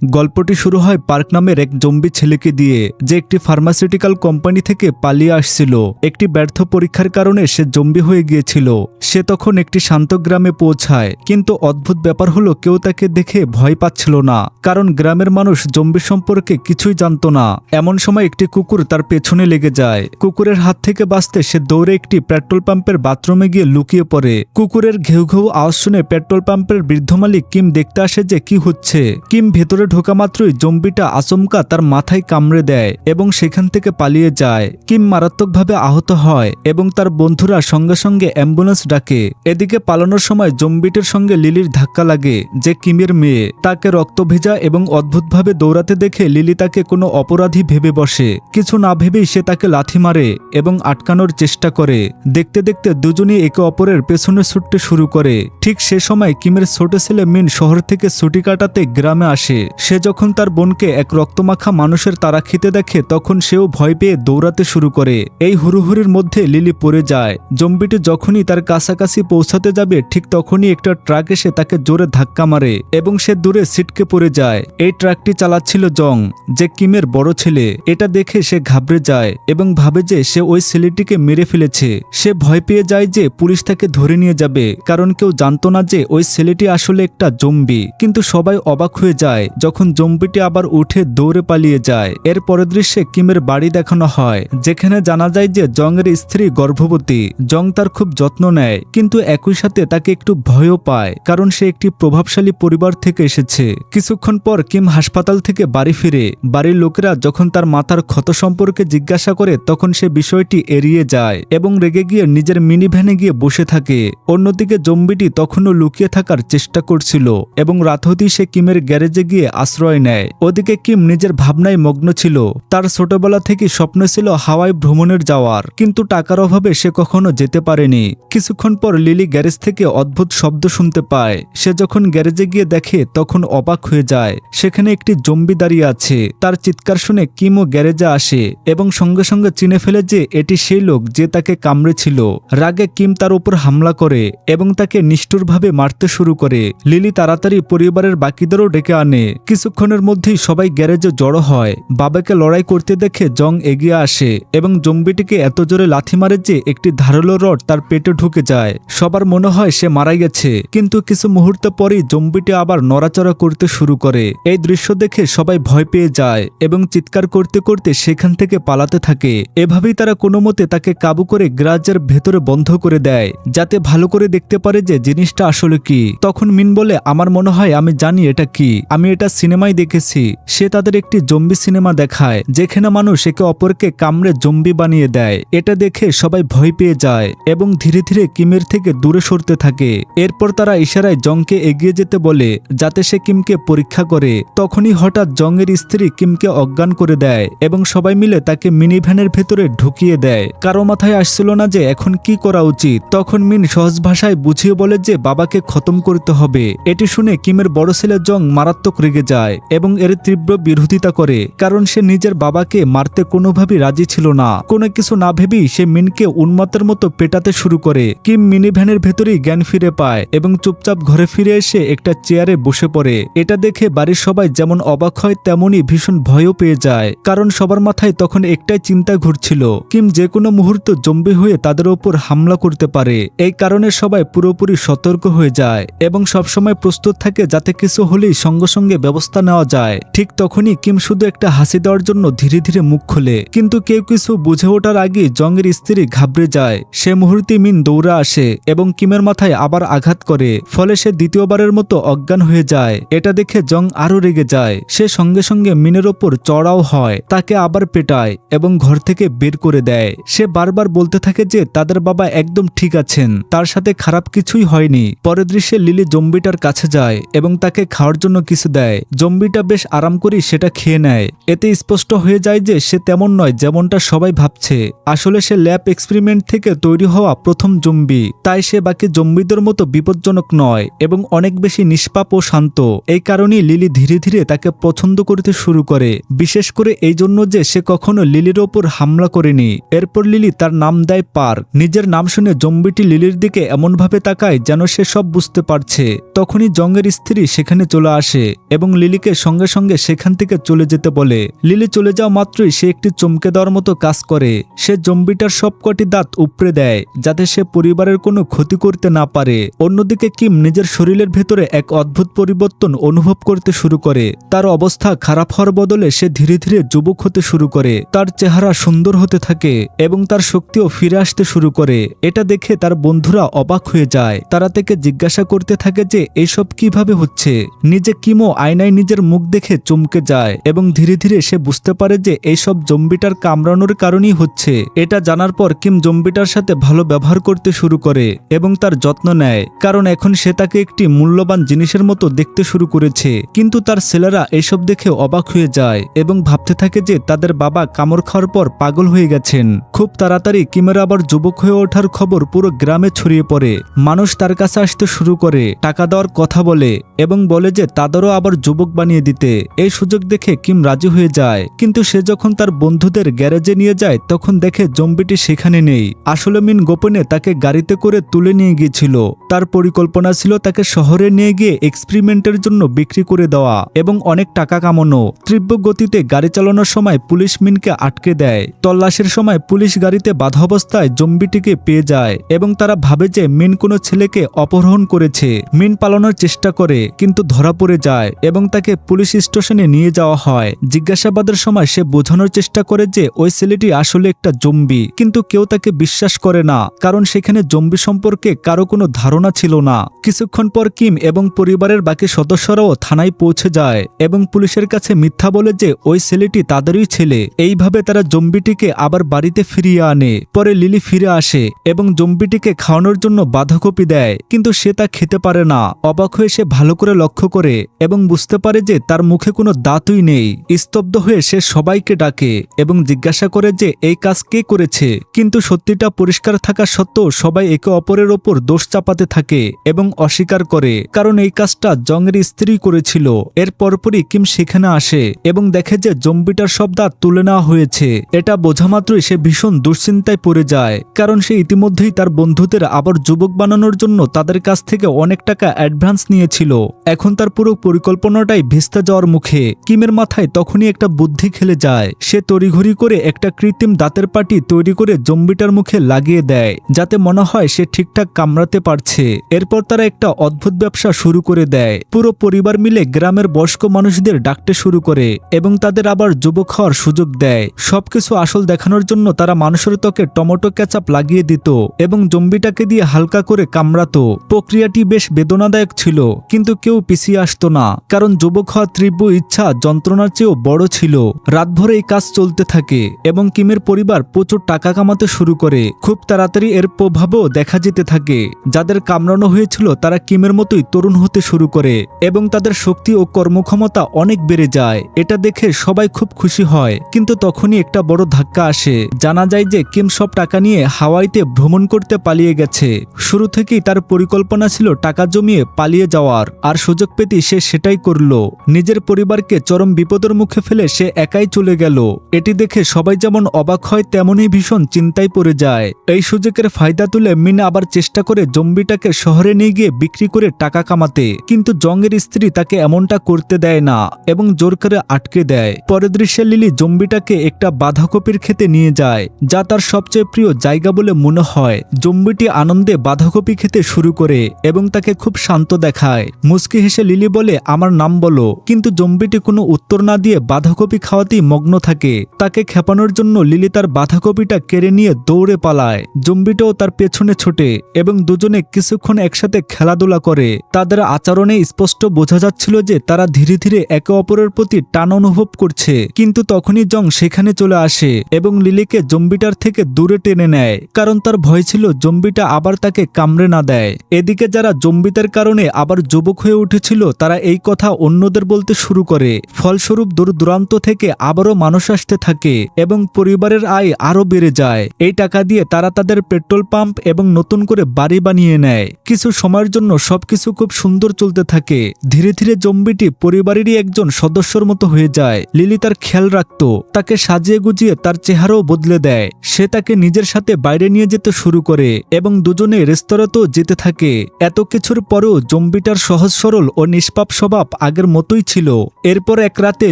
গল্পটি শুরু হয় পার্ক নামের এক জম্বি ছেলেকে দিয়ে, যে একটি ফার্মাসিউটিক্যাল কোম্পানি থেকে পালিয়ে আসছিল। একটি ব্যর্থ পরীক্ষার কারণে সে জম্বি হয়ে গিয়েছিল। সে তখন একটি শান্ত গ্রামে পৌঁছায়, কিন্তু অদ্ভুত ব্যাপার হলো কেউ তাকে দেখে ভয় পাচ্ছিল না, কারণ গ্রামের মানুষ জম্বি সম্পর্কে কিছুই জানত না। এমন সময় একটি কুকুর তার পেছনে লেগে যায়। কুকুরের হাত থেকে বাঁচতে সে দৌড়ে একটি পেট্রোল পাম্পের বাথরুমে গিয়ে লুকিয়ে পড়ে। কুকুরের ঘেউ ঘেউ আওয়াজ শুনে পেট্রোল পাম্পের বৃদ্ধ মালিক কিম দেখতে আসে যে কি হচ্ছে। কিম ভেতরে ঢোকা মাত্রই জম্বিটা আচমকা তার মাথায় কামড়ে দেয় এবং সেখান থেকে পালিয়ে যায়। কিম মারাত্মকভাবে আহত হয় এবং তার বন্ধুরা সঙ্গে সঙ্গে অ্যাম্বুলেন্স ডাকে। এদিকে পালানোর সময় জম্বিটির সঙ্গে লিলির ধাক্কা লাগে, যে কিমের মেয়ে। তাকে রক্ত ভেজা এবং অদ্ভুতভাবে দৌড়াতে দেখে লিলি তাকে কোনো অপরাধী ভেবে বসে। কিছু না ভেবেই সে তাকে লাথি মারে এবং আটকানোর চেষ্টা করে। দেখতে দেখতে দুজনই একে অপরের পেছনে ছুটতে শুরু করে। ঠিক সে সময় কিমের ছোট ছেলে মিন শহর থেকে ছুটি কাটাতে গ্রামে আসে। সে যখন তার বোনকে এক রক্তমাখা মানুষের তাড়া খেতে দেখে, তখন সেও ভয় পেয়ে দৌড়াতে শুরু করে। এই হুড়োহুড়ির মধ্যে লিলি পড়ে যায়। জম্বিটি যখনই তার কাছাকাছি পৌঁছাতে যাবে, ঠিক তখনই একটা ট্রাক এসে তাকে জোরে ধাক্কা মারে এবং সে দূরে ছিটকে পড়ে যায়। এই ট্রাকটি চালাচ্ছিল জং, যে কিমের বড় ছেলে। এটা দেখে সে ঘাবড়ে যায় এবং ভাবে যে সে ওই ছেলেটিকে মেরে ফেলেছে। সে ভয় পেয়ে যায় যে পুলিশ তাকে ধরে নিয়ে যাবে, কারণ কেউ জানতো না যে ওই ছেলেটি আসলে একটা জম্বি। কিন্তু সবাই অবাক হয়ে যায় যখন জম্বিটি আবার উঠে দৌড়ে পালিয়ে যায়। এর পরের দৃশ্যে কিমের বাড়ি দেখানো হয়, যেখানে জানা যায় যে জংয়ের স্ত্রী গর্ভবতী। জং তার খুব যত্ন নেয়, কিন্তু একই সাথে তাকে একটু ভয়ও পায়, কারণ সে একটি প্রভাবশালী পরিবার থেকে এসেছে। কিছুক্ষণ পর কিম হাসপাতাল থেকে বাড়ি ফিরে। বাড়ির লোকেরা যখন তার মাথার ক্ষত সম্পর্কে জিজ্ঞাসা করে, তখন সে বিষয়টি এড়িয়ে যায় এবং রেগে গিয়ে নিজের মিনি ভ্যানে গিয়ে বসে থাকে। অন্যদিকে জম্বিটি তখনও লুকিয়ে থাকার চেষ্টা করছিল এবং রাত হতেই সে কিমের গ্যারেজে গিয়ে আশ্রয় নেয়। ওদিকে কিম নিজের ভাবনায় মগ্ন ছিল। তার ছোটবেলা থেকে স্বপ্ন ছিল হাওয়াই ভ্রমণের যাওয়ার, কিন্তু টাকার অভাবে সে কখনো যেতে পারেনি। কিছুক্ষণ পর লিলি গ্যারেজ থেকে অদ্ভুত শব্দ শুনতে পায়। সে যখন গ্যারেজে গিয়ে দেখে, তখন অবাক হয়ে যায়। সেখানে একটি জম্বি দাঁড়িয়ে আছে। তার চিৎকার শুনে কিমও গ্যারেজে আসে এবং সঙ্গে সঙ্গে চিনে ফেলে যে এটি সেই লোক যে তাকে কামড়েছিল। রাগে কিম তার উপর হামলা করে এবং তাকে নিষ্ঠুরভাবে মারতে শুরু করে। লিলি তাড়াতাড়ি পরিবারের বাকিদেরও ডেকে আনে। কিছুক্ষণের মধ্যেই সবাই গ্যারেজে জড়ো হয়। বাবাকে লড়াই করতে দেখে জং এগিয়ে আসে এবং জম্বিটিকে এত জোরে লাথি মারে যে একটি ধারালো রড তার পেটে ঢুকে যায়। সবার মনে হয় সে মারা গেছে, কিন্তু কিছু মুহূর্ত পরেই জম্বিটি আবার নড়াচড়া করতে শুরু করে। এই দৃশ্য দেখে সবাই ভয় পেয়ে যায় এবং চিৎকার করতে করতে সেখান থেকে পালাতে থাকে। এভাবেই তারা কোনো মতে তাকে কাবু করে গ্যারেজের ভেতরে বন্ধ করে দেয়, যাতে ভালো করে দেখতে পারে যে জিনিসটা আসলে কি। তখন মিন বলে, আমার মনে হয় আমি জানি এটা কি, আমি এটা সিনেমায় দেখেছি। সে তাদের একটি জম্বি সিনেমা দেখায়, যেখানে মানুষ একে অপরকে কামড়ে জম্বি বানিয়ে দেয়। এটা দেখে সবাই ভয় পেয়ে যায় এবং ধীরে ধীরে কিমের থেকে দূরে সরতে থাকে। এরপর তারা ইশারায় জংকে এগিয়ে যেতে বলে, যাতে সে কিমকে পরীক্ষা করে। তখনই হঠাৎ জংয়ের স্ত্রী কিমকে অজ্ঞান করে দেয় এবং সবাই মিলে তাকে মিনি ভ্যানের ভেতরে ঢুকিয়ে দেয়। কারো মাথায় আসছিল না যে এখন কি করা উচিত। তখন মিন সহজ ভাষায় বুঝিয়ে বলে যে বাবাকে খতম করতে হবে। এটি শুনে কিমের বড় ছেলে জং মারাত্মক রেগে যায় এবং এর তীব্র বিরোধিতা করে, কারণ সে নিজের বাবাকে মারতে কোনোভাবেই রাজি ছিল না। কোনো কিছু না ভেবেই সে মিনকে উন্মাতের মতো পেটাতে শুরু করে। কিম মিনি ভ্যানের ভেতরেই জ্ঞান ফিরে পায় এবং চুপচাপ ঘরে ফিরে এসে একটা চেয়ারে বসে পড়ে। এটা দেখে বাড়ির সবাই যেমন অবাক হয়, তেমনই ভীষণ ভয়ও পেয়ে যায়, কারণ সবার মাথায় তখন একটাই চিন্তা ঘুরছিল, কিম যে কোনো মুহূর্তে জম্বি হয়ে তাদের ওপর হামলা করতে পারে। এই কারণে সবাই পুরোপুরি সতর্ক হয়ে যায় এবং সবসময় প্রস্তুত থাকে, যাতে কিছু হলেই সঙ্গে সঙ্গে ব্যবস্থা নেওয়া যায়। ঠিক তখনই কিম শুধু একটা হাসি দেওয়ার জন্য ধীরে ধীরে মুখ খোলে, কিন্তু কেউ কিছু বুঝে ওঠার আগে জংয়ের স্ত্রী ঘাবড়ে যায়। সে মুহূর্তে মিন দৌড়ে আসে এবং কিমের মাথায় আবার আঘাত করে, ফলে সে দ্বিতীয়বারের মতো অজ্ঞান হয়ে যায়। এটা দেখে জং আরো রেগে যায়। সে সঙ্গে সঙ্গে মিনের ওপর চড়াও হয়, তাকে আবার পেটায় এবং ঘর থেকে বের করে দেয়। সে বারবার বলতে থাকে যে তাদের বাবা একদম ঠিক আছেন, তার সাথে খারাপ কিছুই হয়নি। পরের দৃশ্যে লিলি জম্বিটার কাছে যায় এবং তাকে খাওয়ার জন্য কিছু দেয়। জম্বিটা বেশ আরাম করে সেটা খেয়ে নেয়। এতে স্পষ্ট হয়ে যায় যে সে তেমন নয় যেমনটা সবাই ভাবছে। আসলে সে ল্যাব এক্সপেরিমেন্ট থেকে তৈরি হওয়া প্রথম জম্বি, তাই সে বাকি জম্বিদের মতো বিপজ্জনক নয় এবং অনেক বেশি নিষ্পাপ ও শান্ত। এই কারণেই লিলি ধীরে ধীরে তাকে পছন্দ করতে শুরু করে, বিশেষ করে এই জন্য যে সে কখনো লিলির ওপর হামলা করেনি। এরপর লিলি তার নাম দেয় পার্ক। নিজের নাম শুনে জম্বিটি লিলির দিকে এমনভাবে তাকায় যেন সে সব বুঝতে পারছে। তখনই জংয়ের স্ত্রী সেখানে চলে আসে এবং এবং লিলিকে সঙ্গে সঙ্গে সেখান থেকে চলে যেতে বলে। লিলি চলে যাওয়া মাত্রই সে একটি চমকে দেওয়ার মতো কাজ করে। সে জম্বিটার সবকটি দাঁত উপড়ে দেয় যাতে সে পরিবারের কোনো ক্ষতি করতে না পারে। অন্যদিকে কিম নিজের শরীরের ভেতরে এক অদ্ভুত পরিবর্তন অনুভব করতে শুরু করে। তার অবস্থা খারাপ হওয়ার বদলে সে ধীরে ধীরে যুবক হতে শুরু করে। তার চেহারা সুন্দর হতে থাকে এবং তার শক্তিও ফিরে আসতে শুরু করে। এটা দেখে তার বন্ধুরা অবাক হয়ে যায়। তারা তাকে জিজ্ঞাসা করতে থাকে যে এইসব কিভাবে হচ্ছে। নিজে কিমও আয়নায় নিজের মুখ দেখে চমকে যায় এবং ধীরে ধীরে সে বুঝতে পারে যে এইসব জম্বিটার কামড়ানোর কারণেই হচ্ছে। এটা জানার পর কিম জম্বিটার সাথে ভালো ব্যবহার করতে শুরু করে এবং তার যত্ন নেয়, কারণ এখন সে তাকে একটি মূল্যবান জিনিসের মতো দেখতে শুরু করেছে। কিন্তু তার ছেলেরা এসব দেখে অবাক হয়ে যায় এবং ভাবতে থাকে যে তাদের বাবা কামড় খাওয়ার পর পাগল হয়ে গেছেন। খুব তাড়াতাড়ি কিমের আবার যুবক হয়ে ওঠার খবর পুরো গ্রামে ছড়িয়ে পড়ে। মানুষ তার কাছে আসতে শুরু করে, টাকা দেওয়ার কথা বলে এবং বলে যে তাদেরও আবার যুবক বানিয়ে দিতে। এই সুযোগ দেখে কিম রাজি হয়ে যায়, কিন্তু সে যখন তার বন্ধুদের গ্যারেজে নিয়ে যায় তখন দেখে জম্বিটি সেখানে নেই। আসলে মিন গোপনে তাকে গাড়িতে করে তুলে নিয়ে গিয়েছিল। তার পরিকল্পনা ছিল তাকে শহরে নিয়ে গিয়ে এক্সপেরিমেন্টের জন্য বিক্রি করে দেওয়া এবং অনেক টাকা কামানো। তীব্র গতিতে গাড়ি চালানোর সময় পুলিশ মিনকে আটকে দেয়। তল্লাশির সময় পুলিশ গাড়িতে বাধা অবস্থায় জম্বিটিকে পেয়ে যায় এবং তারা ভাবে যে মিন কোনো ছেলেকে অপহরণ করেছে। মিন পালানোর চেষ্টা করে কিন্তু ধরা পড়ে যায় এবং তাকে পুলিশ স্টেশনে নিয়ে যাওয়া হয়। জিজ্ঞাসাবাদের সময় সে বোঝানোর চেষ্টা করে যে ওই ছেলেটি আসলে একটা জম্বি, কিন্তু কেউ তাকে বিশ্বাস করে না কারণ সেখানে জম্বি সম্পর্কে কারো কোনো ধারণা ছিল না। কিছুক্ষণ পর কিম এবং পরিবারের বাকি সদস্যরাও থানায় পৌঁছে যায় এবং পুলিশের কাছে মিথ্যা বলে যে ওই ছেলেটি তাদেরই ছেলে। এইভাবে তারা জম্বিটিকে আবার বাড়িতে ফিরিয়ে আনে। পরে লিলি ফিরে আসে এবং জম্বিটিকে খাওয়ানোর জন্য বাঁধাকপি দেয়, কিন্তু সে তা খেতে পারে না। অবাক হয়ে সে ভালো করে লক্ষ্য করে এবং বুঝতে পারে যে তার মুখে কোনো দাঁতই নেই। স্তব্ধ হয়ে সে সবাইকে ডাকে এবং জিজ্ঞাসা করে যে এই কাজ কে করেছে, কিন্তু সত্যিটা পরিষ্কার থাকা সত্ত্বেও সবাই একে অপরের ওপর দোষ চাপাতে থাকে এবং অস্বীকার করে, কারণ এই কাজটা জংয়ের স্ত্রী করেছিল। এর পরপরই কিম সেখানে আসে এবং দেখে যে জম্বিটার সব দাঁত তুলে নেওয়া হয়েছে। এটা বোঝা মাত্রই সে ভীষণ দুশ্চিন্তায় পড়ে যায়, কারণ সে ইতিমধ্যেই তার বন্ধুদের আবার যুবক বানানোর জন্য তাদের কাছ থেকে অনেক টাকা অ্যাডভান্স নিয়েছিল। এখন তার পুরো পরিকল্পনাটাই ভেস্তে যাওয়ার মুখে। কিমের মাথায় তখনই একটা বুদ্ধি খেলে যায়। সে তড়িঘড়ি করে একটা কৃত্রিম দাঁতের পাটি তৈরি করে জম্বিটার মুখে লাগিয়ে দেয় যাতে মনে হয় সে ঠিকঠাক কামড়াতে পারছে। এরপর তারা একটা অদ্ভুত ব্যবসা শুরু করে দেয়। পুরো পরিবার মিলে গ্রামের বয়স্ক মানুষদের ডাকতে শুরু করে এবং তাদের আবার যুবক হওয়ার সুযোগ দেয়। সবকিছু আসল দেখানোর জন্য তারা মানুষের ত্বকে টমেটো কেচাপ লাগিয়ে দিত এবং জম্বিটাকে দিয়ে হালকা করে কামড়াতো। প্রক্রিয়াটি বেশ বেদনাদায়ক ছিল, কিন্তু কেউ পিছিয়ে আসতো না, কারণ যুবক হওয়ার তীব্র ইচ্ছা যন্ত্রণার চেয়েও বড় ছিল। রাতভর এই কাজ চলতে থাকে এবং কিমের পরিবার প্রচুর টাকা কামাতে শুরু করে। খুব তাড়াতাড়ি এর প্রভাবও দেখা যেতে থাকে। যাদের কামড়ানো হয়েছিল তারা কিমের মতোই তরুণ হতে শুরু করে এবং তাদের শক্তি ও কর্মক্ষমতা অনেক বেড়ে যায়। এটা দেখে সবাই খুব খুশি হয়, কিন্তু তখনই একটা বড় ধাক্কা আসে। জানা যায় যে কিম সব টাকা নিয়ে হাওয়াইতে ভ্রমণ করতে পালিয়ে গেছে। শুরু থেকেই তার পরিকল্পনা ছিল টাকা জমিয়ে পালিয়ে যাওয়ার, আর সুযোগ পেতে সে সেটাই করল। নিজের পরিবারকে চরম বিপদের মুখে ফেলে সে একাই চলে গেল। এটি দেখে সবাই যেমন অবাক হয় তেমনই ভীষণ চিন্তায় পড়ে যায়। এই সুযোগের ফায়দা তুলে মিন আবার চেষ্টা করে জম্বিটাকে শহরে নিয়ে গিয়ে বিক্রি করে টাকা কামাতে, কিন্তু জংয়ের স্ত্রী তাকে এমনটা করতে দেয় না এবং জোর করে আটকে দেয়। পরের দৃশ্যে লিলি জম্বিটাকে একটা বাঁধাকপির খেতে নিয়ে যায়, যা তার সবচেয়ে প্রিয় জায়গা বলে মনে হয়। জম্বিটি আনন্দে বাঁধাকপি খেতে শুরু করে এবং তাকে খুব শান্ত দেখায়। মুচকি হেসে লিলি বলে আমার নাম বলো, কিন্তু জম্বিটি কোনো উত্তর না দিয়ে বাঁধাকপি খাওয়াতেই মগ্ন থাকে। তাকে খেপানোর জন্য লিলি তার বাঁধাকপিটা কেড়ে নিয়ে দৌড়ে পালায়। জম্বিটাও তার পেছনে ছোটে এবং দুজনে কিছুক্ষণ একসাথে খেলাধুলা করে। তাদের আচরণে স্পষ্ট বোঝা যাচ্ছিল যে তারা ধীরে ধীরে একে অপরের প্রতি টান অনুভব করছে। কিন্তু তখনই জং সেখানে চলে আসে এবং লিলিকে জম্বিটার থেকে দূরে টেনে নেয়, কারণ তার ভয় ছিল জম্বিটা আবার তাকে কামড়ে না দেয়। এদিকে যারা জম্বিদের কারণে আবার যুবক হয়ে উঠেছিল তারা এই কথা অন্যদের বলতে শুরু করে। ফলস্বরূপ দূর দূরান্ত থেকে আবারও মানুষ আসতে থাকে এবং পরিবারের আয় আরো বেড়ে যায়। এই টাকা দিয়ে তারা তাদের পেট্রোল পাম্প এবং নতুন করে বাড়ি বানিয়ে নেয়। কিছু সময়ের জন্য সবকিছু খুব সুন্দর চলতে থাকে। ধীরে ধীরে জম্বিটি পরিবারেরই একজন সদস্যর মতো হয়ে যায়। লিলি তার খেয়াল রাখত, তাকে সাজিয়ে গুজিয়ে তার চেহারাও বদলে দেয়। সে তাকে নিজের সাথে বাইরে নিয়ে যেতে শুরু করে এবং দুজনে রেস্তোরাঁতেও যেতে থাকে। এত কিছুর পরেও জম্বিটার সহজ সরল ও নিষ্পাপ স্বভাব আগের মতোই ছিল। এরপর এক রাতে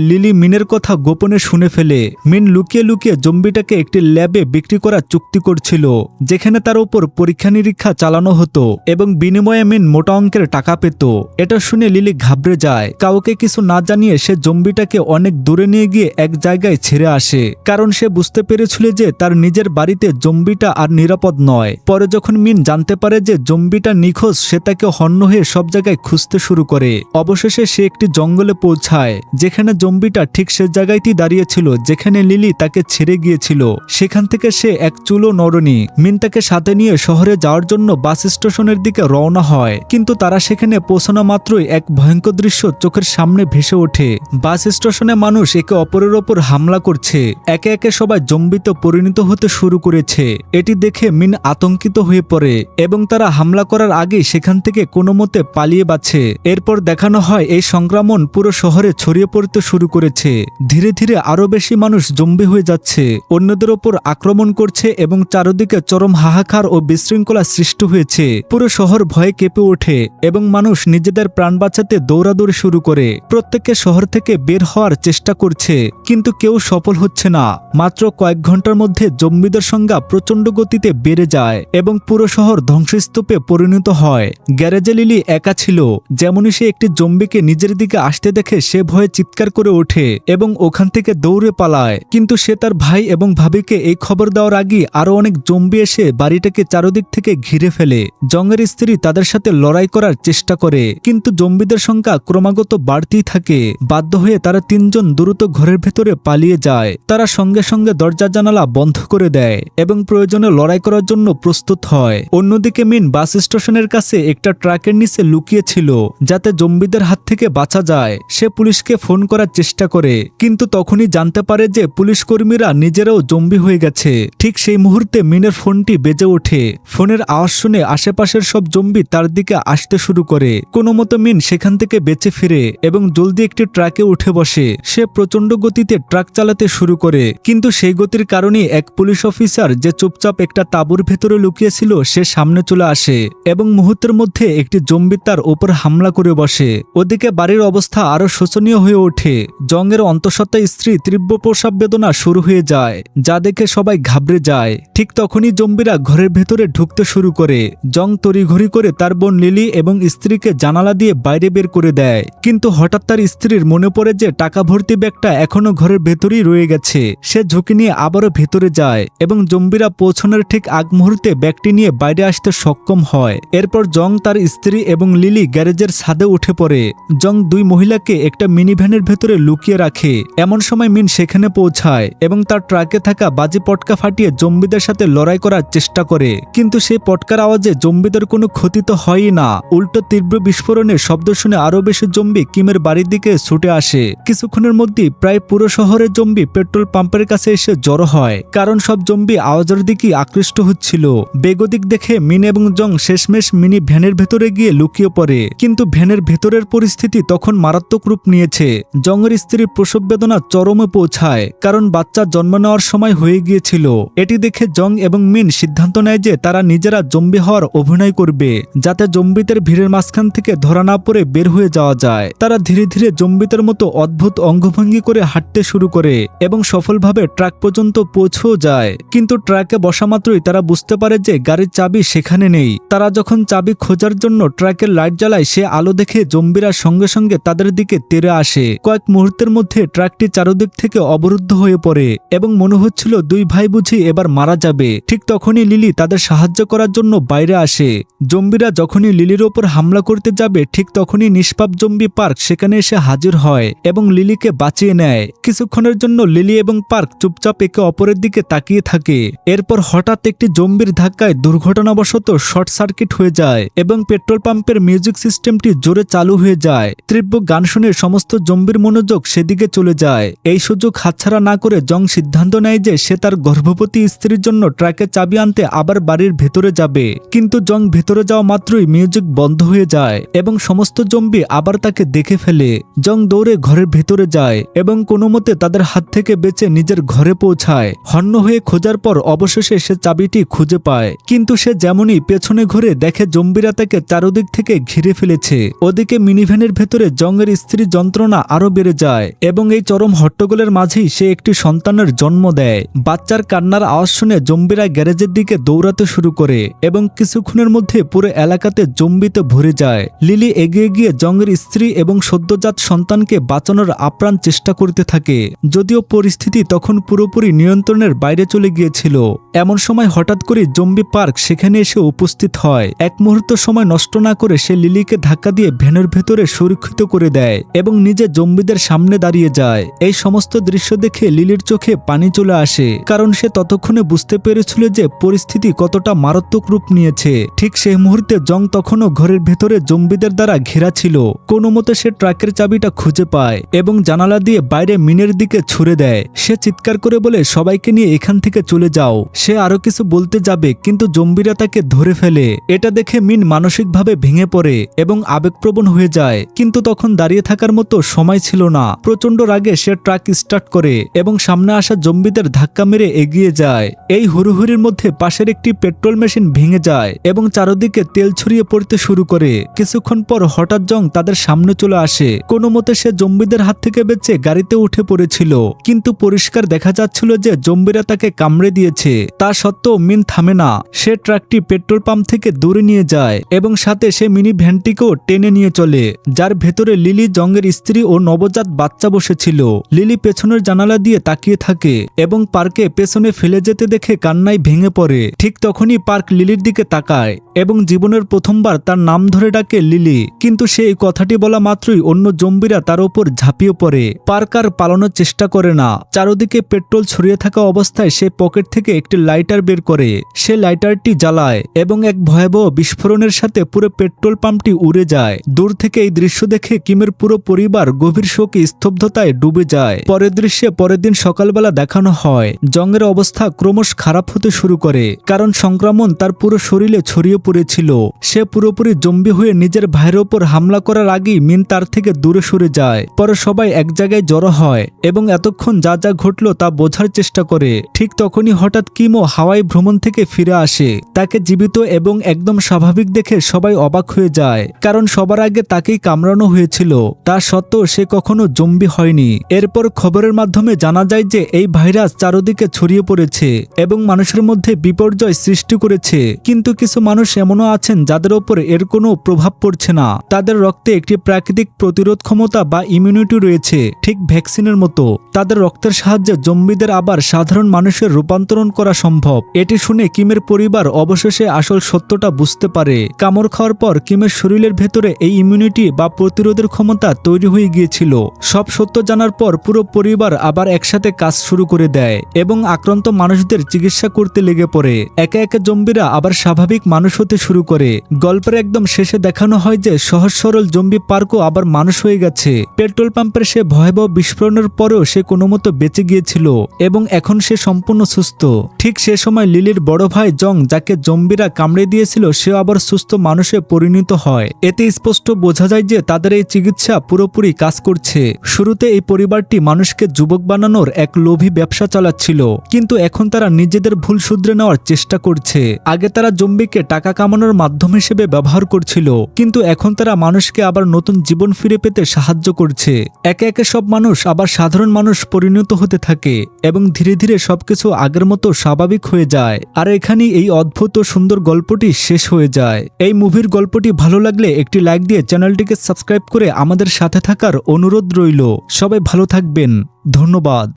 লিলি মিনের কথা গোপনে শুনে ফেলে। মিন লুকিয়ে লুকিয়ে জম্বিটাকে একটি ল্যাবে বিক্রি করার চুক্তি করছিল, যেখানে তার উপর পরীক্ষা নিরীক্ষা চালানো হতো এবং বিনিময়ে মিন মোটা অঙ্কের টাকা পেত। এটা শুনে লিলি ঘাবড়ে যায়। কাউকে কিছু না জানিয়ে সে জম্বিটাকে অনেক দূরে নিয়ে গিয়ে এক জায়গায় ছেড়ে আসে, কারণ সে বুঝতে পেরেছিল যে তার নিজের বাড়িতে জম্বিটা আর নিরাপদ নয়। পরে যখন মিন জানতে পারে যে জম্বিটা নিখোঁজ, সে তাকে হন্য হয়ে সব জায়গায় খুঁজতে শুরু করে। অবশেষে সে একটি জঙ্গলে পৌঁছায়, যেখানে জম্বিটা ঠিক সে জায়গায়তেই দাঁড়িয়েছিল যেখানে লিলি তাকে ছেড়ে গিয়েছিল। সেখান থেকে সে এক চুলও নড়েনি। মিন তাকে সাথে নিয়ে শহরে যাওয়ার জন্য বাস স্টেশনের দিকে রওনা হয়, কিন্তু তারা সেখানে পৌঁছানো মাত্রই এক ভয়ঙ্কর দৃশ্য চোখের সামনে ভেসে ওঠে। বাস স্টেশনে মানুষ একে অপরের ওপর হামলা করছে, একে একে সবাই জম্বিতে পরিণত হতে শুরু করেছে। এটি দেখে মিন আতঙ্কিত হয়ে পড়ে এবং তারা হামলা করার আগেই সেখান থেকে কোনো মতে পালিয়ে বাঁচে। এরপর দেখানো হয় এই সংক্রমণ পুরো শহরে ছড়িয়ে পড়তে শুরু করেছে। ধীরে ধীরে আরো বেশি মানুষ জম্বি হয়ে যাচ্ছে, অন্যদের ওপর আক্রমণ করছে এবং চারদিকে চরম হাহাকার ও বিশৃঙ্খলা সৃষ্টি হয়েছে। পুরো শহর ভয়ে কেঁপে ওঠে এবং মানুষ নিজেদের প্রাণ বাঁচাতে দৌড়াদৌড়ি শুরু করে। প্রত্যেকে শহর থেকে বের হওয়ার চেষ্টা করছে, কিন্তু কেউ সফল হচ্ছে না। মাত্র কয়েক ঘন্টার মধ্যে জম্বিদের সংখ্যা প্রচন্ড গতিতে বেড়ে যায় এবং পুরো শহর ধ্বংসস্তূপে পরিণত হয়। গ্যারেজে লিলি একা ছিল। যেমনই সে একটি জম্বিকে নিজের দিকে আসতে দেখে সে ভয়ে চিৎকার করে ওঠে এবং ওখান থেকে দৌড়ে পালায়। কিন্তু সে তার ভাই এবং ভাবিকে এই খবর দেওয়ার আগে আরো অনেক জম্বি এসে বাড়িটাকে চারদিক থেকে ঘিরে ফেলে। জংয়ের স্ত্রী তাদের সাথে লড়াই করার চেষ্টা করে, কিন্তু জম্বিদের সংখ্যা ক্রমাগত বাড়তেই থাকে। বাধ্য হয়ে তারা তিনজন দ্রুত ঘরের ভেতরে পালিয়ে যায়। তারা সঙ্গে সঙ্গে দরজা জানালা বন্ধ করে দেয় এবং প্রয়োজনে লড়াই করার জন্য প্রস্তুত হয়। অন্যদিকে মিন বাস স্টেশনের কাছে একটা ট্রাকের নিচে লুকিয়েছিল, যাতে জম্বিদের হাত থেকে বাঁচা যায়। সে পুলিশকে ফোন করার চেষ্টা করে, কিন্তু তখনই জানতে পারে যে পুলিশ কর্মীরা নিজেরাও জম্বি হয়ে গেছে। ঠিক সেই মুহূর্তে মিনের ফোনটি বেজে ওঠে। ফোনের আওয়াজ শুনে আশেপাশের সব জম্বি তার দিকে আসতে শুরু করে। কোনো মতো মিন সেখান থেকে বেঁচে ফিরে এবং জলদি একটি ট্রাকে উঠে বসে। সে প্রচন্ড গতিতে ট্রাক চালাতে শুরু করে, কিন্তু সেই গতির কারণে এক পুলিশ অফিসার যে চুপচাপ একটা তাঁবুর ভেতরে লুকিয়েছিল সে সামনে চলে আসে এবং মুহূর্তের মধ্যে একটি জম্বি তার উপর হামলা করে বসে। ওদিকে বাড়ির অবস্থা আরো শোচনীয় হয়ে ওঠে। জংয়ের অন্তঃসত্ত্বা স্ত্রী তীব্র প্রসব বেদনা শুরু হয়ে যায়, যা দেখে সবাই ঘাবড়ে যায়। ঠিক তখনই জম্বিরা ঘরের ভেতরে ঢুকতে শুরু করে। জং তড়িঘড়ি করে তার বোন লিলি এবং স্ত্রীকে জানালা দিয়ে বাইরে বের করে দেয়, কিন্তু হঠাৎ তার স্ত্রীর মনে পড়ে যে টাকা ভর্তি ব্যাগটা এখনো ঘরের ভেতরেই রয়ে গেছে। সে ঝুঁকি নিয়ে আবারও ভেতরে যায় এবং জম্বিরা পৌঁছানোর ঠিক আগ মুহূর্তে ব্যাগটি নিয়ে বাইরে আসতে সক্ষম হয়। এরপর জং, তার স্ত্রী এবং লিলি গ্যারেজের ছাদে উঠে পড়ে। জং দুই মহিলাকে একটা মিনি ভ্যানের ভেতরে লুকিয়ে রাখে। এমন সময় মিন সেখানে পৌঁছায় এবং তার ট্রাকে থাকা বাজি পটকা ফাটিয়ে জম্বিদের সাথে লড়াই করার চেষ্টা করে, কিন্তু সেই পটকার আওয়াজে জম্বিদের কোনো ক্ষতি তো হয়ই না, উল্টো তীব্র বিস্ফোরণের শব্দ শুনে আরো বেশি জম্বি কিমের বাড়ির দিকে ছুটে আসে। কিছুক্ষণের মধ্যেই প্রায় পুরো শহরের জম্বি পেট্রোল পাম্পের কাছে এসে জড়ো হয়, কারণ সব জম্বি আওয়াজের দিকে আকৃষ্ট হচ্ছিল। বেগতিক দেখে মিন এবং জং শেষমেশ মিনি ভ্যানের ভেতরে গিয়ে লুকিয়ে পড়ে, কিন্তু ভ্যানের ভেতরের পরিস্থিতি তখন মারাত্মক রূপ নিয়েছে। জংয়ের স্ত্রীর প্রসব বেদনা চরমে পৌঁছায়, কারণ বাচ্চা জন্ম নেওয়ার সময় হয়ে গিয়েছিল। এটি দেখে জং এবং মিন সিদ্ধান্ত নেয় যে তারা নিজেরা জম্বি হওয়ার অভিনয় করবে, যাতে জম্বিদের ভিড়ের মাঝখান থেকে ধরা না পড়ে বের হয়ে যাওয়া যায়। তারা ধীরে ধীরে জম্বিদের মতো অদ্ভুত অঙ্গভঙ্গি করে হাঁটতে শুরু করে এবং সফলভাবে ট্রাক পর্যন্ত পৌঁছেও যায়। কিন্তু ট্রাকে বসা মাত্রই তারা বুঝতে পারে যে গাড়ির চাবি সেখানে নেই। তারা যখন চাবি খোঁজার জন্য ট্রাকের লাইট জ্বালায়, সে আলো দেখে জম্বিরা সঙ্গে সঙ্গে তাদের দিকে তেড়ে আসে। কয়েক মুহূর্তের মধ্যে ট্রাকটি চারদিক থেকে অবরুদ্ধ হয়ে পড়ে এবং মনে হচ্ছিল দুই ভাই বুঝি এবার মারা যাবে। ঠিক তখনই লিলি তাদের সাহায্য করার জন্য বাইরে আসে। জম্বিরা যখনই লিলির ওপর হামলা করতে যাবে, ঠিক তখনই নিষ্পাপ জম্বি পার্ক সেখানে এসে হাজির হয় এবং লিলিকে বাঁচিয়ে নেয়। কিছুক্ষণের জন্য লিলি এবং পার্ক চুপচাপ একে অপরের দিকে তাকিয়ে থাকে। এরপর হঠাৎ একটি জম্বির ধাক্কায় দুর্ঘটনাবশত শর্ট সার্কিট হয়ে যায় এবং পেট্রোল পাম্পের মিউজিক সিস্টেমটি জোরে চালু হয়ে যায়। তীব্র গান শুনে সমস্ত জম্বির মনোযোগ সেদিকে চলে যায়। এই সুযোগ হাতছাড়া না করে জং সিদ্ধান্ত নেয় যে সে তার গর্ভবতী স্ত্রীর জন্য ট্রাকে চাবি আনতে আবার বাড়ির ভেতরে যাবে, কিন্তু জং ভেতরে যাওয়া মাত্রই মিউজিক বন্ধ হয়ে যায় এবং সমস্ত জম্বি আবার তাকে দেখে ফেলে। জং দৌড়ে ঘরের ভেতরে যায় এবং কোনো মতে তাদের হাত থেকে বেঁচে নিজের ঘরে পৌঁছায়। হন্য হয়ে খোঁজার পর অবশেষে সে চাবিটি খুঁজে পায়, কিন্তু সে যেমনই পেছনে ঘুরে দেখে জম্বিরা তাকে চারদিক থেকে ঘিরে ফেলেছে। ওদিকে মিনিভ্যানের ভেতরে জংয়ের স্ত্রীর যন্ত্রণা আরো বেড়ে যায় এবং এই চরম হট্টগোলের মাঝেই সে একটি সন্তানের জন্ম দেয়। বাচ্চার কান্নার আওয়াজ শুনে জম্বিরা গ্যারেজের দিকে দৌড়াতে শুরু করে এবং কিছুক্ষণের মধ্যে পুরো এলাকাতে জম্বিতে ভরে যায়। লিলি এগিয়ে গিয়ে জংয়ের স্ত্রী এবং সদ্যজাত সন্তানকে বাঁচানোর আপ্রাণ চেষ্টা করতে থাকে, যদিও পরিস্থিতি তখন পুরোপুরি নিয়ন্ত্রণের বাইরে চলে গিয়েছিল। এমন সময় হঠাৎ করে জম্বি পার্ক সেখানে এসে উপস্থিত হয়। এক মুহূর্ত সময় নষ্ট না করে সে লিলিকে ধাক্কা দিয়ে ভ্যানের ভেতরে সুরক্ষিত করে দেয় এবং নিজে জম্বিদের সামনে দাঁড়িয়ে যায়। এই সমস্ত দৃশ্য দেখে লিলির চোখে পানি চলে আসে, কারণ সে ততক্ষণে বুঝতে পেরেছিল যে পরিস্থিতি কতটা মারাত্মক রূপ নিয়েছে। ঠিক সেই মুহূর্তে জং তখনও ঘরের ভেতরে জম্বিদের দ্বারা ঘেরা ছিল। কোনো মতে সে ট্রাকের চাবিটা খুঁজে পায় এবং জানালা দিয়ে বাইরে মিনের দিকে ছুড়ে দেয়। সে চিৎকার করে বলে, সবাইকে নিয়ে এখান থেকে চলে যাও। সে আরো কিছু বলতে যাবে, কিন্তু জম্বিরা তাকে ধরে ফেলে। এটা দেখে মিন মানসিকভাবে ভেঙে পড়ে এবং আবেগপ্রবণ হয়ে যায়, কিন্তু তখন দাঁড়িয়ে থাকার মতো সময় ছিল না। প্রচন্ড রাগে সে ট্রাক স্টার্ট করে এবং সামনে আসা জম্বিদের ধাক্কা মেরে এগিয়ে যায়। এই হুড়োহুড়ির মধ্যে পাশের একটি পেট্রোল মেশিন ভেঙে যায় এবং চারদিকে তেল ছড়িয়ে পড়তে শুরু করে। কিছুক্ষণ পর হঠাৎ জং তাদের সামনে চলে আসে। কোনো মতে সে জম্বিদের হাত থেকে বেঁচে গাড়িতে উঠে পড়েছিল, কিন্তু পরিষ্কার দেখা যাচ্ছিল যে জম্বিরা তাকে কামড়ে দিয়েছে। তা সত্ত্বেও মিন থামে না। সে ট্রাকটি পেট্রোল পাম্প থেকে দূরে নিয়ে যায় এবং সাথে সে মিনি ভ্যানটিকেও টেনে নিয়ে চলে, যার ভেতরে লিলি, জংয়ের স্ত্রী ও নবজাত বাচ্চা বসেছিল। লিলি পেছনের জানালা দিয়ে তাকিয়ে থাকে এবং পার্কে পেছনে ফেলে যেতে দেখে কান্নায় ভেঙে পড়ে। ঠিক তখনই পার্ক লিলির দিকে তাকায় এবং জীবনের প্রথমবার তার নাম ধরে ডাকে লিলি, কিন্তু সে এই কথাটি বলা মাত্রই অন্য জম্বিরা তার উপর ঝাঁপিয়ে পড়ে। পার্ক আর পালানোর চেষ্টা করে না। চারদিকে পেট্রোল ছড়িয়ে থাকা অবস্থায় সে পকেট থেকে একটি লাইটার বের করে। সে লাইটারটি জ্বালায় এবং এক ভয়াবহ বিস্ফোরণের সাথে পুরো পেট্রোল পাম্পটি উড়ে যায়। দূর থেকে এই দৃশ্য দেখে কিমের পুরো পরিবার গভীর শোকে স্তব্ধতায় ডুবে যায়। পরের দৃশ্যে পরের দিন সকালবেলা দেখানো হয় জংয়ের অবস্থা ক্রমশ খারাপ হতে শুরু করে, কারণ সংক্রমণ তার পুরো শরীরে ছড়িয়ে পড়েছিল। সে পুরোপুরি জম্বি হয়ে নিজের ভাইয়ের ওপর হামলা করার আগেই মিন তার থেকে দূরে সরে যায়। পরে সবাই এক জায়গায় জড়ো হয় এবং এতক্ষণ যা যা ঘটল তা বোঝার চেষ্টা করে। ঠিক তখনই হঠাৎ কিমও হাওয়াই ভ্রমণ থেকে ফিরে আসে। তাকে জীবিত এবং একদম স্বাভাবিক দেখে সবাই অবাক হয়ে যায়, কারণ সবার আগে তাকেই কামড়ানো হয়েছিল। তা সত্ত্বেও সে কখনো জম্বি হয়নি। এরপর খবরের মাধ্যমে জানা যায় যে এই ভাইরাস চারদিকে ছড়িয়ে পড়েছে এবং মানুষের মধ্যে বিপর্যয় সৃষ্টি করেছে, কিন্তু কিছু মানুষ এমনও আছেন যাদের ওপর এর কোনো প্রভাব পড়ছে না। তাদের রক্তে একটি প্রাকৃতিক প্রতিরোধ ক্ষমতা বা ইমিউনিটি রয়েছে, ঠিক ভ্যাকসিনের মতো। তাদের রক্তের সাহায্যে জম্বিদের আবার সাধারণ মানুষের রূপান্তরণ করা সম্ভব। এটি শুনে কিমের পরিবার অবশেষে আসল সত্যটা বুঝতে পারে। কামড় খাওয়ার পর কিমের শরীরের ভেতরে এই ইমিউনিটি বা প্রতিরোধের ক্ষমতা তৈরি হয়ে গিয়েছিল। সব সত্য জানার পর পুরো পরিবার আবার একসাথে কাজ শুরু করে দেয় এবং আক্রান্ত মানুষদের চিকিৎসা করতে লেগে পড়ে। একে একে জম্বিরা আবার স্বাভাবিক মানুষ হতে শুরু করে। গল্পের একদম শেষে দেখানো হয় যে সহজ সরল জম্বি পার্কও আবার মানুষ হয়ে গেছে। পেট্রোল পাম্পের সে ভয়াবহ বিস্ফোরণের পরেও সে কোনো মতো বেঁচে গিয়েছিল এবং এখন সে সম্পূর্ণ সুস্থ। ঠিক সে সময় লিলির বড় ভাই জং, যাকে জম্বিরা কামড়ে দিয়েছিল, সে আবার সুস্থ মানুষে পরিণত হয়। এতে স্পষ্ট বোঝা যায় যে তাদের এই চিকিৎসা পুরোপুরি কাজ করছে। শুরুতে এই পরিবারটি মানুষকে যুবক বানানোর এক লোভী ব্যবসা চালাচ্ছিল, কিন্তু এখন তারা নিজেদের ভুল শুধরে নেওয়ার চেষ্টা করছে। আগে তারা জম্বিকে টাকা কামানোর মাধ্যম হিসেবে ব্যবহার করছিল, কিন্তু এখন তারা মানুষকে আবার নতুন জীবন ফিরে পেতে সাহায্য করছে। একে একে সব মানুষ আবার সাধারণ মানুষ পরিণত হতে থাকে এবং ধীরে ধীরে সবকিছু আগের মতো স্বাভাবিক হয়ে যায়। আর এখানেই এই অদ্ভুত ও সুন্দর গল্পটি শেষ হয়ে যায়। এই মুভির গল্পটি ভালো লাগলে একটি লাইক দিয়ে চ্যানেলটিকে সাবস্ক্রাইব করে আমাদের সাথে থাকার অনুরোধ রইল। সবাই ভালো থাকবেন। ধন্যবাদ।